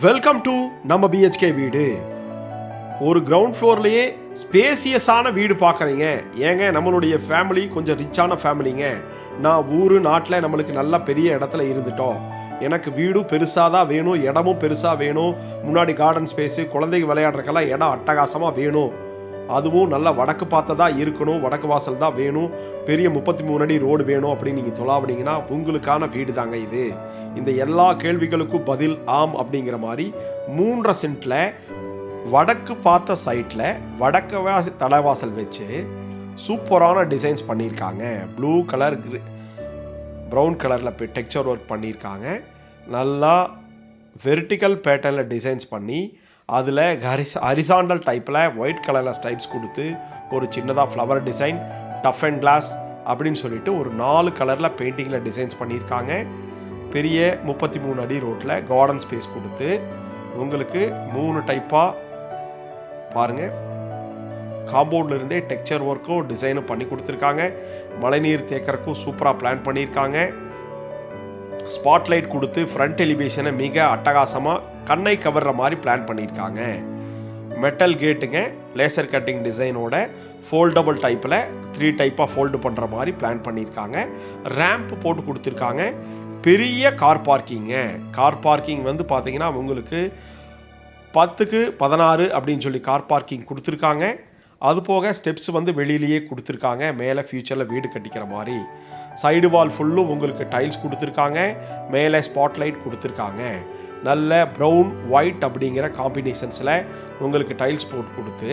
Welcome to நம்ம BHK வீடு. ஒரு கிரவுண்ட் ஃப்ளோர்லேயே ஸ்பேசியஸான வீடு பார்க்குறீங்க. ஏங்க, நம்மளுடைய ஃபேமிலி கொஞ்சம் ரிச்சான ஃபேமிலிங்க. நான் நாட்டில் நம்மளுக்கு நல்ல பெரிய இடத்துல இருந்துட்டோம். எனக்கு வீடும் பெருசாக தான் வேணும், இடமும் பெருசாக வேணும். முன்னாடி கார்டன் ஸ்பேஸு, குழந்தைங்க விளையாடுறதுக்கெல்லாம் இடம் அட்டகாசமாக வேணும். அதுவும் நல்லா வடக்கு பார்த்ததாக இருக்கணும், வடக்கு வாசல் தான் வேணும், பெரிய 33 அடி ரோடு வேணும் அப்படின்னு நீங்கள் தொலாவினீங்கன்னா உங்களுக்கான வீடு தாங்க இது. இந்த எல்லா கேள்விகளுக்கும் பதில் ஆம் அப்படிங்கிற மாதிரி 3.5 சென்ட்டில் வடக்கு பார்த்த சைட்டில் வடக்கு தலைவாசல் வச்சு சூப்பரான டிசைன்ஸ் பண்ணியிருக்காங்க. ப்ளூ கலர், ப்ரௌன் கலரில் டெக்ஸ்சர் ஒர்க் பண்ணியிருக்காங்க. நல்லா வெர்டிக்கல் பேட்டர்னில் டிசைன்ஸ் பண்ணி அதில் ஹரிசாண்டல் டைப்பில் ஒயிட் கலரில் ஸ்டைப்ஸ் கொடுத்து ஒரு சின்னதாக flower design, tough and glass அப்படின்னு சொல்லிட்டு ஒரு 4 கலரில் பெயிண்டிங்கில் டிசைன்ஸ் பண்ணியிருக்காங்க. பெரிய 33 அடி ரோட்டில் கார்டன் ஸ்பேஸ் கொடுத்து உங்களுக்கு 3 டைப்பாக பாருங்கள், காம்பவுண்டில் இருந்தே டெக்ஸ்சர் ஒர்க்கும் டிசைனும் பண்ணி கொடுத்துருக்காங்க. மழைநீர் தேக்கறக்கும் சூப்பராக பிளான் பண்ணியிருக்காங்க. ஸ்பாட்லைட் கொடுத்து ஃப்ரண்ட் எலிவேஷனை மிக அட்டகாசமாக கண்ணை கவர்ற மாதிரி பிளான் பண்ணியிருக்காங்க. மெட்டல் கேட்டுங்க, லேசர் கட்டிங் டிசைனோட ஃபோல்டபுள் டைப்பில் 3 டைப்பாக ஃபோல்டு பண்ணுற மாதிரி பிளான் பண்ணியிருக்காங்க. ரேம்ப் போட்டு கொடுத்துருக்காங்க. பெரிய கார் பார்க்கிங்க. கார் பார்க்கிங் வந்து பார்த்தீங்கன்னா உங்களுக்கு 10க்கு 16 அப்படின்னு சொல்லி கார் பார்க்கிங் கொடுத்துருக்காங்க. அது போக ஸ்டெப்ஸ் வந்து வெளியிலேயே கொடுத்துருக்காங்க. மேலே ஃப்யூச்சரில் வீடு கட்டிக்கிற மாதிரி. சைடு வால் ஃபுல்லும் உங்களுக்கு டைல்ஸ் கொடுத்துருக்காங்க. மேலே ஸ்பாட்லைட் கொடுத்துருக்காங்க. நல்ல ப்ரௌன் ஒயிட் அப்படிங்கிற காம்பினேஷன்ஸில் உங்களுக்கு டைல்ஸ் போட்டு கொடுத்து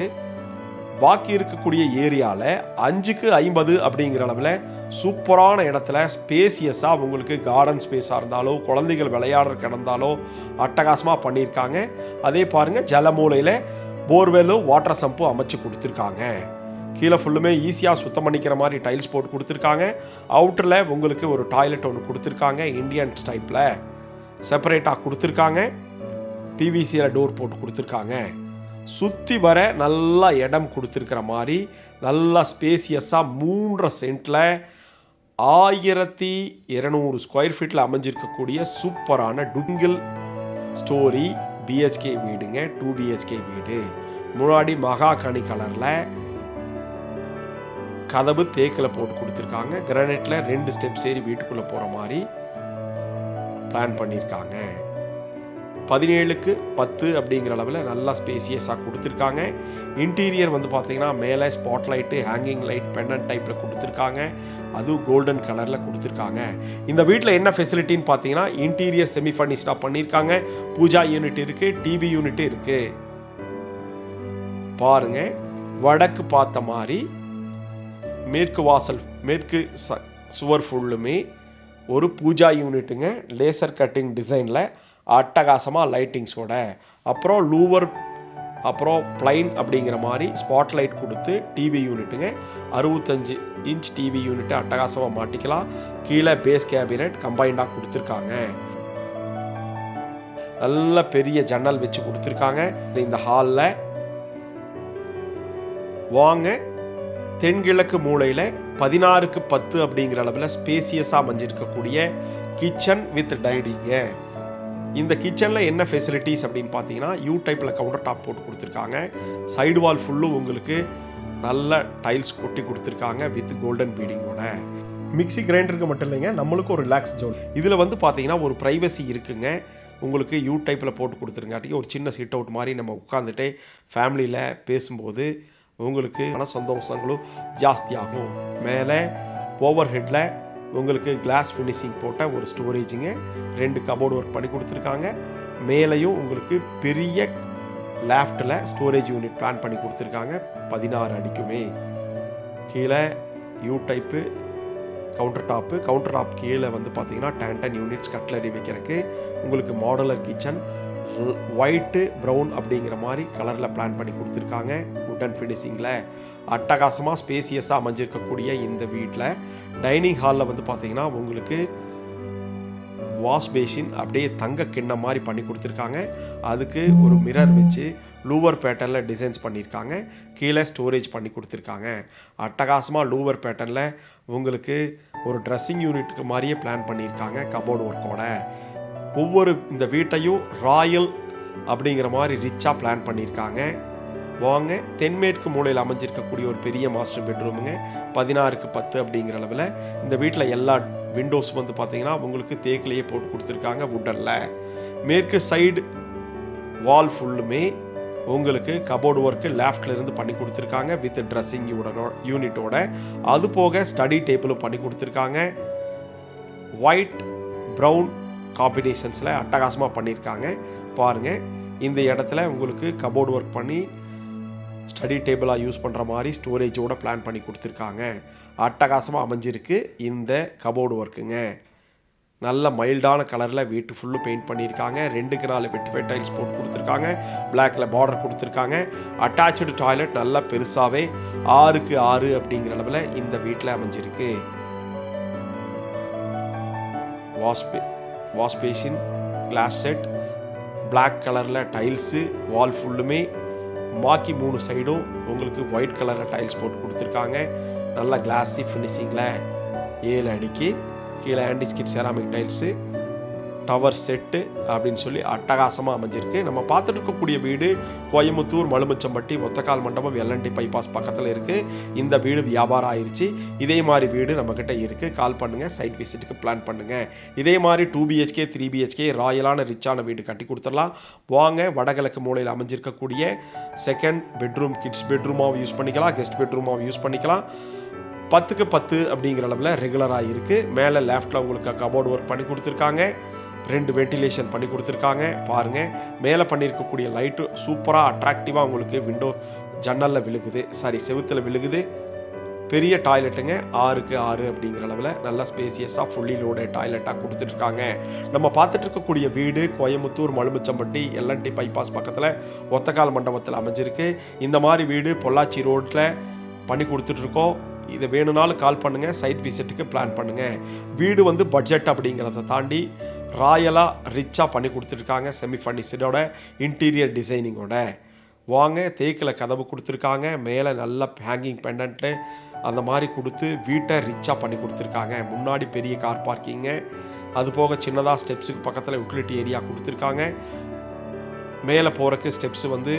பாக்கி இருக்கக்கூடிய ஏரியாவில் 5க்கு 50 அப்படிங்கிற அளவில் சூப்பரான இடத்துல ஸ்பேசியஸாக உங்களுக்கு கார்டன் ஸ்பேஸாக இருந்தாலோ குழந்தைகள் விளையாடுற கிடந்தாலோ அட்டகாசமாக பண்ணியிருக்காங்க. அதே பாருங்கள், ஜலமூலையில் போர்வெல்லும் வாட்டர் சம்பும் அமைச்சு கொடுத்துருக்காங்க. கீழே ஃபுல்லுமே ஈஸியாக சுத்தம் பண்ணிக்கிற மாதிரி டைல்ஸ் போட்டு கொடுத்துருக்காங்க. அவுட்டரில் உங்களுக்கு ஒரு டாய்லெட் ஒன்று கொடுத்துருக்காங்க. இந்தியன் டைப்பில் செப்பரேட்டாக கொடுத்துருக்காங்க. பிவிசியில் டோர் போட்டு கொடுத்துருக்காங்க. சுற்றி வர நல்லா இடம் கொடுத்துருக்கிற மாதிரி நல்லா ஸ்பேசியஸாக 3.5 சென்ட்டில் 1200 ஸ்கொயர் ஃபீட்டில் அமைஞ்சிருக்கக்கூடிய சூப்பரான டுங்கிள் ஸ்டோரி பிஹெச்கே வீடுங்க. 2 பிஹெச்கே வீடு. முன்னாடி மகாகனி கலரில் கதவு தேக்கில் போட்டு கொடுத்துருக்காங்க. கிரானைட்டில் 2 ஸ்டெப்ஸ் ஏறி வீட்டுக்குள்ளே போகிற மாதிரி பிளான் பண்ணியிருக்காங்க. 17க்கு 10 அப்படிங்கிற அளவில் நல்லா ஸ்பேசியஸாக கொடுத்துருக்காங்க. இன்டீரியர் வந்து பார்த்தீங்கன்னா மேலே ஸ்பாட்லைட்டு, ஹேங்கிங் லைட், பெண்டன்ட் டைப்பில் கொடுத்துருக்காங்க. அதுவும் கோல்டன் கலரில் கொடுத்துருக்காங்க. இந்த வீட்டில் என்ன ஃபெசிலிட்டின்னு பார்த்தீங்கன்னா இன்டீரியர் செமி ஃபர்னிஷ்டாக பண்ணியிருக்காங்க. பூஜா யூனிட் இருக்குது, டிவி யூனிட் இருக்குது. பாருங்கள், வடக்கு பார்த்த மாதிரி மேற்கு வாசல், மேற்கு சுவர் ஃபுல்லுமே ஒரு பூஜா யூனிட்டுங்க. லேசர் கட்டிங் டிசைனில் அட்டகாசமாக லைட்டிங்ஸோட, அப்புறம் லூவர், அப்புறம் பிளைன் அப்படிங்கிற மாதிரி ஸ்பாட்லைட் கொடுத்து டிவி யூனிட்டுங்க. 65 இன்ச் டிவி யூனிட்டு அட்டகாசமாக மாட்டிக்கலாம். கீழே பேஸ் கேபினட் கம்பைண்டாக கொடுத்துருக்காங்க. நல்ல பெரிய ஜன்னல் வச்சு கொடுத்துருக்காங்க. இந்த ஹாலில் வாங்க, தென்கிழக்கு மூலையில் 16க்கு 10 அப்படிங்கிற அளவில் ஸ்பேசியஸாக அமைஞ்சிருக்கக்கூடிய கிச்சன் வித் டைனிங்க. இந்த கிச்சனில் என்ன ஃபெசிலிட்டிஸ் அப்படின்னு பார்த்தீங்கன்னா யூ டைப்பில் கவுண்டர் டாப் போட்டு கொடுத்துருக்காங்க. சைடு வால் ஃபுல்லும் உங்களுக்கு நல்ல டைல்ஸ் கொட்டி கொடுத்துருக்காங்க வித் கோல்டன் பீடிங்கோட. மிக்சி கிரைண்டருக்கு மட்டும் இல்லைங்க, நம்மளுக்கு ஒரு ரிலாக்ஸ் ஜோன். இதில் வந்து பார்த்தீங்கன்னா ஒரு ப்ரைவசி இருக்குங்க. உங்களுக்கு யூ டைப்பில் போட்டு கொடுத்துருங்காட்டிக்கு ஒரு சின்ன சிட் அவுட் மாதிரி நம்ம உட்காந்துட்டே ஃபேமிலியில் பேசும்போது உங்களுக்கு மன சந்தோஷங்களும் ஜாஸ்தியாகும். மேலே ஓவர் ஹெட்டில் உங்களுக்கு கிளாஸ் ஃபினிஷிங் போட்ட ஒரு ஸ்டோரேஜுங்க. 2 கபோர்டு ஒர்க் பண்ணி கொடுத்துருக்காங்க. மேலேயும் உங்களுக்கு பெரிய லேஃப்டில் ஸ்டோரேஜ் யூனிட் பிளான் பண்ணி கொடுத்துருக்காங்க 16 அடிக்குமே. கீழே யூ டைப்பு கவுண்டர் டாப் கீழே வந்து பார்த்தீங்கன்னா 10 யூனிட்ஸ் கட்லரி வைக்கிறதுக்கு உங்களுக்கு மாடுலர் கிச்சன் ஒயிட்டு ப்ரௌன் அப்படிங்கிற மாதிரி கலரில் பிளான் பண்ணி கொடுத்துருக்காங்க. வுட்டன் ஃபினிஷிங்கில் அட்டகாசமாக ஸ்பேசியஸாக அமைஞ்சிருக்கக்கூடிய இந்த வீட்டில் டைனிங் ஹாலில் வந்து பார்த்தீங்கன்னா உங்களுக்கு வாஷ் பேஷின் அப்படியே தங்க கிண்ணம் மாதிரி பண்ணி கொடுத்துருக்காங்க. அதுக்கு ஒரு மிரர் வச்சு லூவர் பேட்டர்னில் டிசைன்ஸ் பண்ணியிருக்காங்க. கீழே ஸ்டோரேஜ் பண்ணி கொடுத்துருக்காங்க. அட்டகாசமாக லூவர் பேட்டர்னில் உங்களுக்கு ஒரு ட்ரெஸ்ஸிங் யூனிட்டுக்கு மாதிரியே பிளான் பண்ணியிருக்காங்க கபோர்டு ஒர்க்கோட. ஒவ்வொரு இந்த வீட்டையும் ராயல் அப்படிங்கிற மாதிரி ரிச்சாக பிளான் பண்ணியிருக்காங்க. வாங்க, தென்மேற்கு மூலையில் அமைஞ்சிருக்கக்கூடிய ஒரு பெரிய மாஸ்டர் பெட்ரூமுங்க. 16க்கு 10 அப்படிங்கிற அளவில். இந்த வீட்டில் எல்லா விண்டோஸும் வந்து பார்த்தீங்கன்னா உங்களுக்கு தேக்கிலேயே போட்டு கொடுத்துருக்காங்க, வுட்டனில். மேற்கு சைடு வால் ஃபுல்லுமே உங்களுக்கு கபோர்டு ஒர்க்கு லெஃப்ட்லேருந்து பண்ணி கொடுத்துருக்காங்க வித் ட்ரெஸ்ஸிங் யூனிட்டோட. அது போக ஸ்டடி டேபிளும் பண்ணி கொடுத்துருக்காங்க. ஒயிட் ப்ரௌன் காம்பினேஷன்ஸில் அட்டகாசமாக பண்ணியிருக்காங்க. பாருங்கள், இந்த இடத்துல உங்களுக்கு கபோர்டு ஒர்க் பண்ணி ஸ்டடி டேபிளாக யூஸ் பண்ணுற மாதிரி ஸ்டோரேஜோடு பிளான் பண்ணி கொடுத்துருக்காங்க. அட்டகாசமாக அமைஞ்சிருக்கு இந்த கபோர்டு ஒர்க்குங்க. நல்ல மைல்டான கலரில் வீட்டு ஃபுல்லும் பெயிண்ட் பண்ணியிருக்காங்க. 2க்கு 4 வெட்டிஃபைட் டைல்ஸ் போட்டு கொடுத்துருக்காங்க. பிளாக்கில் பார்டர் கொடுத்துருக்காங்க. அட்டாச்சு டாய்லெட் நல்லா பெருசாகவே 6க்கு 6 அப்படிங்கிற அளவில் இந்த வீட்டில் அமைஞ்சிருக்கு. Wash basin, glass set, black கலரில் டைல்ஸு, வால் ஃபுல்லுமே பாக்கி 3 சைடும் உங்களுக்கு ஒயிட் கலரில் டைல்ஸ் போட்டு கொடுத்துருக்காங்க. நல்லா கிளாஸி ஃபினிஷிங்கில் 7 அடிக்கு கீழே anti-skid ceramic tiles, tower set அப்படின்னு சொல்லி அட்டகாசமாக அமைஞ்சிருக்கு. நம்ம பார்த்துட்டு இருக்கக்கூடிய வீடு கோயம்புத்தூர் மலுமிச்சம்பட்டி ஒத்தக்கால் மண்டபம் எல்என்டி பைபாஸ் பக்கத்தில் இருக்குது. இந்த வீடு வியாபாரம் ஆயிடுச்சு. இதே மாதிரி வீடு நம்மக்கிட்ட இருக்குது. கால் பண்ணுங்கள், சைட் விசிட்டுக்கு பிளான் பண்ணுங்கள். இதே மாதிரி 2 BHK 3 BHK ராயலான ரிச்சான வீடு கட்டி கொடுத்துடலாம். வாங்க, வடகிழக்கு மூலையில் அமைஞ்சிருக்கக்கூடிய செகண்ட் பெட்ரூம் கிட்ஸ் பெட்ரூமாகவும் யூஸ் பண்ணிக்கலாம், கெஸ்ட் பெட்ரூமாகவும் யூஸ் பண்ணிக்கலாம். 10க்கு 10 அப்படிங்கிற அளவில் ரெகுலராக இருக்குது. மேலே லெஃப்டில் உங்களுக்கு கபோர்டு ஒர்க் பண்ணி கொடுத்துருக்காங்க. 2 வென்டிலேஷன் பண்ணி கொடுத்துருக்காங்க. பாருங்கள், மேலே பண்ணியிருக்கக்கூடிய லைட்டு சூப்பராக அட்ராக்டிவாக உங்களுக்கு விண்டோ ஜன்னலில் விழுகுது, செவுத்தில் விழுகுது. பெரிய டாய்லெட்டுங்க, 6க்கு 6 அப்படிங்கிற அளவில் நல்லா ஸ்பேசியஸாக ஃபுல்லி லோடு டாய்லெட்டாக கொடுத்துட்ருக்காங்க. நம்ம பார்த்துட்டு இருக்கக்கூடிய வீடு கோயம்புத்தூர் மலுமிச்சம்பட்டி எல்என்டி பைபாஸ் பக்கத்தில் ஒத்தக்கால் மண்டபத்தில் அமைஞ்சிருக்கு. இந்த மாதிரி வீடு பொள்ளாச்சி ரோட்டில் பண்ணி கொடுத்துட்ருக்கோம். இதை வேணும்னாலும் கால் பண்ணுங்கள், சைட் விசிட்டுக்கு பிளான் பண்ணுங்கள். வீடு வந்து பட்ஜெட் அப்படிங்கிறத தாண்டி ராயலாக ரிச்சாக பண்ணி கொடுத்துருக்காங்க. செமி ஃபர்னிஷ்டோட இன்டீரியர் டிசைனிங்கோட. வாங்க, தேக்கில் கதவு கொடுத்துருக்காங்க. மேலே நல்ல ஹேங்கிங் பெண்டன்ட்டு அந்த மாதிரி கொடுத்து வீட்டை ரிச்சாக பண்ணி கொடுத்துருக்காங்க. முன்னாடி பெரிய கார் பார்க்கிங்கு, அது போக சின்னதாக ஸ்டெப்ஸுக்கு பக்கத்தில் யூட்டிலிட்டி ஏரியா கொடுத்துருக்காங்க. மேலே போகிறக்கு ஸ்டெப்ஸு வந்து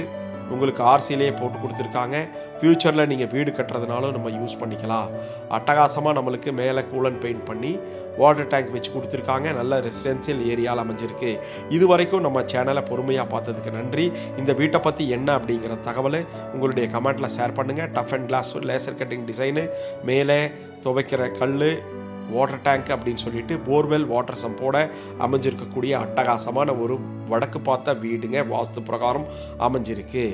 உங்களுக்கு ஆர்சிலேயே போட்டு கொடுத்துருக்காங்க. ஃப்யூச்சரில் நீங்கள் வீடு கட்டுறதுனாலும் நம்ம யூஸ் பண்ணிக்கலாம். அட்டகாசமாக நம்மளுக்கு மேலே கூலன் பெயிண்ட் பண்ணி வாட்டர் டேங்க் வச்சு கொடுத்துருக்காங்க. நல்ல ரெசிடென்சியல் ஏரியாவில் அமைஞ்சிருக்கு. இது வரைக்கும் நம்ம சேனலை பொறுமையாக பார்த்ததுக்கு நன்றி. இந்த வீட்டை பற்றி என்ன அப்படிங்கிற தகவலை உங்களுடைய கமெண்ட்டில் ஷேர் பண்ணுங்கள். Tough and glass laser cutting design, மேலே துவைக்கிற கல், வாட்டர் டேங்க் அப்படின்னு சொல்லிட்டு போர்வெல் வாட்டர் சம்போட அமைஞ்சிருக்கக்கூடிய அட்டகாசமான ஒரு வடக்கு பார்த்த வீடுங்க. வாஸ்து பிரகாரம் அமைஞ்சிருக்கு.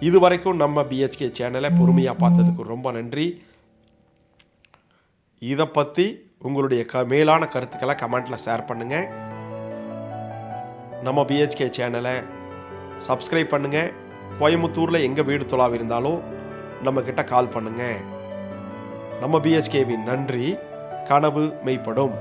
இது வரைக்கும் நம்ம BHK சேனலை பொறுமையாக பார்த்ததுக்கு ரொம்ப நன்றி. இதை பற்றி உங்களுடைய மேலான கருத்துக்களை கமெண்ட்டில் ஷேர் பண்ணுங்கள். நம்ம BHK சேனலை சப்ஸ்கிரைப் பண்ணுங்கள். கோயம்புத்தூரில் எங்கே வீடு தொலாவி இருந்தாலும் நம்மக்கிட்ட கால் பண்ணுங்கள். நம்ம BHKவின் நன்றி. கனவு மெய்ப்படும்.